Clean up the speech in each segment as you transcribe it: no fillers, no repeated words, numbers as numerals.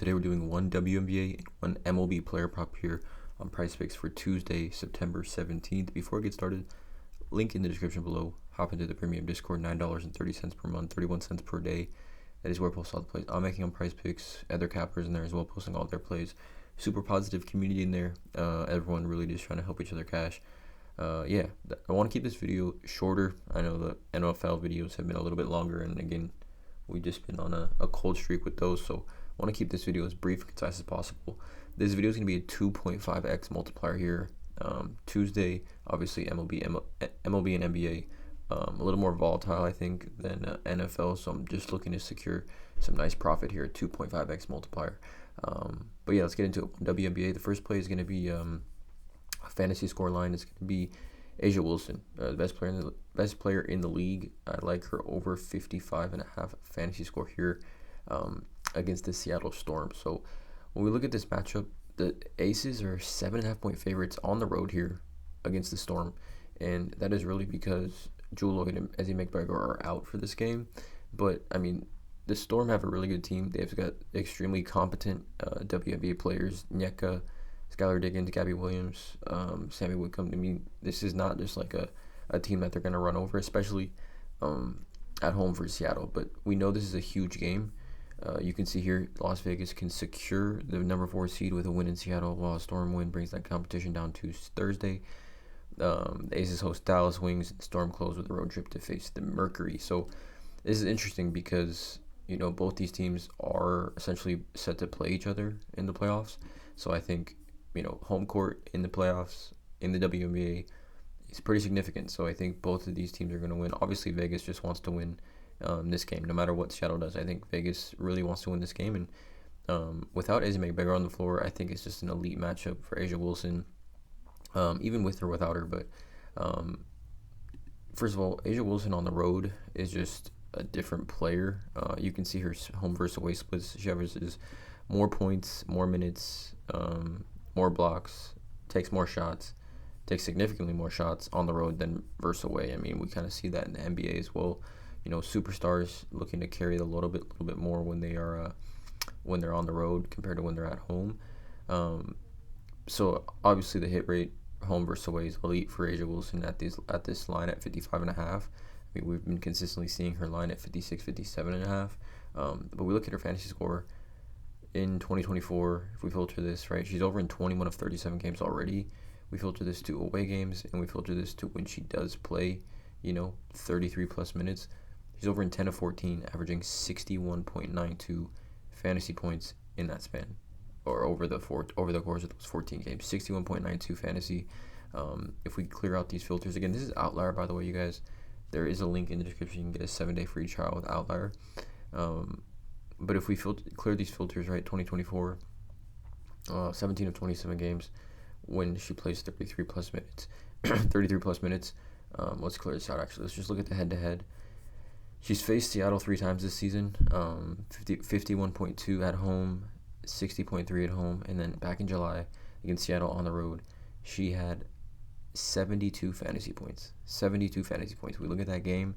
Today we're doing one WNBA and one MLB player prop here on PrizePicks for Tuesday, September 17th. Before we get started, link in the description below. Hop into the premium Discord, $9.30 per month, 31 cents per day. That is where I post all the plays I'm making on PrizePicks. Other cappers in there as well, posting all their plays. Super positive community in there. Everyone really just trying to help each other cash. I want to keep this video shorter. I know the NFL videos have been a little bit longer, and again, we've just been on a cold streak with those, so I want to keep this video as brief and concise as possible. This video is going to be a 2.5x multiplier here. Tuesday, obviously MLB and NBA, a little more volatile, I think, than NFL, so I'm just looking to secure some nice profit here, 2.5x multiplier. But yeah, let's get into it. WNBA, the first play is going to be a fantasy score line. It's going to be A'ja Wilson, the best player in the league. I like her over 55.5 fantasy score here against the Seattle Storm. So when we look at this matchup, the Aces are 7.5 point favorites on the road here against the Storm, and that is really because Jewel Lloyd and Ezzie McGregor are out for this game. But I mean, the Storm have a really good team. They've got extremely competent WNBA players: Nneka, Skylar Diggins, Gabby Williams, Sammy Whitcomb. I mean, this is not just like a team that they're going to run over, especially at home for Seattle. But we know this is a huge game. You can see here, Las Vegas can secure the number 4 seed with a win in Seattle, while a Storm win brings that competition down to Thursday. The Aces host Dallas Wings, and Storm close with a road trip to face the Mercury. So this is interesting because, you know, both these teams are essentially set to play each other in the playoffs. So I think, you know, home court in the playoffs in the WNBA is pretty significant. So I think both of these teams are going to win. Obviously, Vegas just wants to win this game, no matter what Seattle does. I think Vegas really wants to win this game, and without Ezzie McGregor on the floor, I think it's just an elite matchup for A'ja Wilson, even with or without her. But first of all, A'ja Wilson on the road is just a different player. You can see her home versus away splits. She averages more points, more minutes, more blocks, takes more shots, takes significantly more shots on the road than versus away. I mean, we kind of see that in the NBA as well. You know, superstars looking to carry a little bit more when they are when they're on the road compared to when they're at home. So obviously the hit rate home versus away is elite for A'ja Wilson at this line at 55.5. I mean, we've been consistently seeing her line at 56, 57.5. But we look at her fantasy score in 2024. If we filter this, right, she's over in 21 of 37 games already. We filter this to away games, and we filter this to when she does play, you know, 33 plus minutes. She's over in 10 of 14, averaging 61.92 fantasy points in that span, or over the course of those 14 games, 61.92 fantasy. If we clear out these filters, again, this is Outlier, by the way, you guys. There is a link in the description. You can get a 7-day free trial with Outlier. But if we clear these filters, right, 2024, 17 of 27 games when she plays 33 plus minutes. 33 plus minutes. Let's clear this out, actually. Let's just look at the head-to-head. She's faced Seattle 3 times this season, 51.2 at home, 60.3 at home, and then back in July against Seattle on the road, she had 72 fantasy points. 72 fantasy points. We look at that game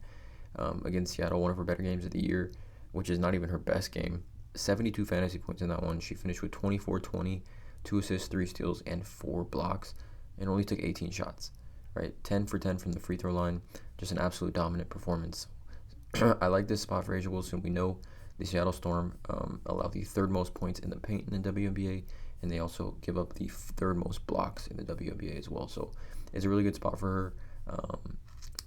against Seattle, one of her better games of the year, which is not even her best game. 72 fantasy points in that one. She finished with 24-20, 2 assists, 3 steals, and 4 blocks, and only took 18 shots. Right, 10 for 10 from the free throw line. Just an absolute dominant performance. I like this spot for A'ja Wilson. We know the Seattle Storm allow the 3rd most points in the paint in the WNBA, and they also give up the 3rd most blocks in the WNBA as well. So it's a really good spot for her.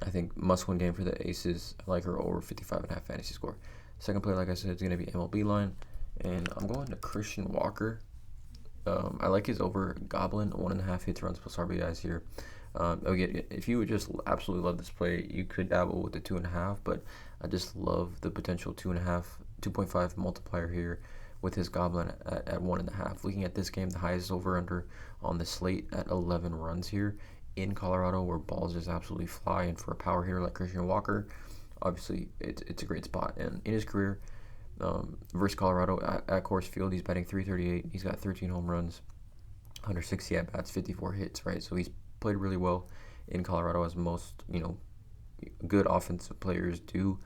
I think must-win game for the Aces. I like her over 55.5 fantasy score. Second play, like I said, is going to be MLB line, and I'm going to Christian Walker. I like his over Goblin, 1.5 hits, runs plus RBIs here. Again, if you would just absolutely love this play, you could dabble with the 2.5, but I just love the potential 2.5 multiplier here with his Goblin at 1.5. Looking at this game, the highest over/under on the slate at 11 runs here in Colorado, where balls just absolutely fly, and for a power hitter like Christian Walker, obviously it's a great spot. And in his career versus Colorado at Coors Field, he's batting .338. He's got 13 home runs, 160 at bats, 54 hits. Right, so he's played really well in Colorado, as most, you know, good offensive players do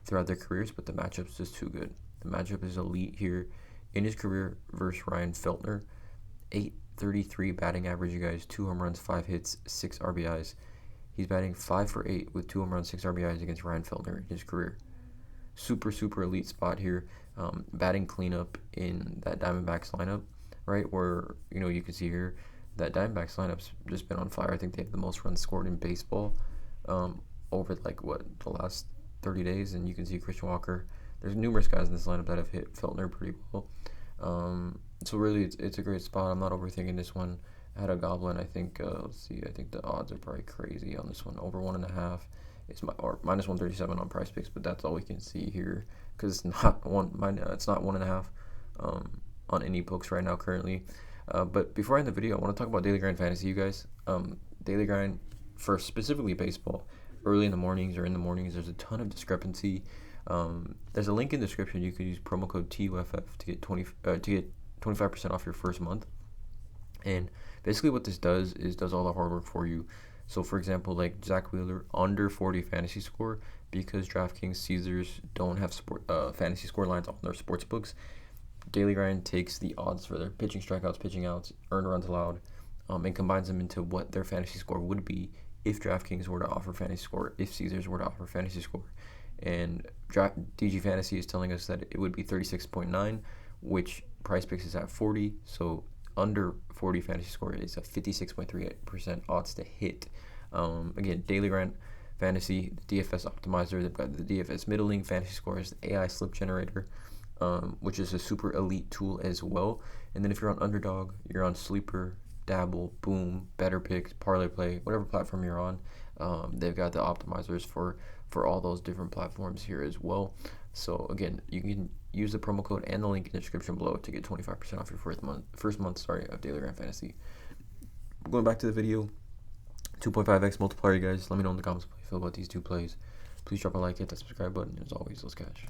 throughout their careers, but the matchup's just too good. The matchup is elite here In his career versus Ryan Feltner, 833 batting average, you guys. 2 home runs, 5 hits, 6 RBIs. He's batting 5 for 8 with 2 home runs, 6 RBIs against Ryan Feltner in his career. Super elite spot here. Batting cleanup in that Diamondbacks lineup, right? Where, you can see here that Diamondbacks lineup's just been on fire. I think they have the most runs scored in baseball over the last 30 days. And you can see Christian Walker. There's numerous guys in this lineup that have hit Feltner pretty well. So really, it's a great spot. I'm not overthinking this one. I had a Goblin. I think let's see. I think the odds are probably crazy on this one. Over 1.5. Or minus 137 on PrizePicks, but that's all we can see here because it's not it's not 1.5 on any books right now currently. But before I end the video, I want to talk about Daily Grind Fantasy, you guys. Daily Grind for specifically baseball, early in the mornings or in the mornings, there's a ton of discrepancy. There's a link in the description. You can use promo code TUFF to get 25% off your first month. And basically what this does is does all the hard work for you. So, for example, like Zach Wheeler, under 40 fantasy score, because DraftKings, Caesars don't have fantasy score lines on their sports books. Daily Grind takes the odds for their pitching strikeouts, pitching outs, earned runs allowed, and combines them into what their fantasy score would be if DraftKings were to offer fantasy score, if Caesars were to offer fantasy score. And DG Fantasy is telling us that it would be 36.9, which PrizePicks is at 40. So under 40 fantasy score is a 56.38% odds to hit. Again, Daily Grind Fantasy, the DFS optimizer. They've got the DFS middling fantasy scores, the AI slip generator, which is a super elite tool as well. And then if you're on Underdog, you're on Sleeper, Dabble, Boom, Better Picks, Parlay Play, whatever platform you're on, they've got the optimizers for all those different platforms here as well. So again, you can use the promo code and the link in the description below to get 25% off your first month of Daily Grind Fantasy. Going back to the video, 2.5x multiplier, you guys. Let me know in the comments how you feel about these two plays. Please drop a like, hit that subscribe button. As always, let's catch.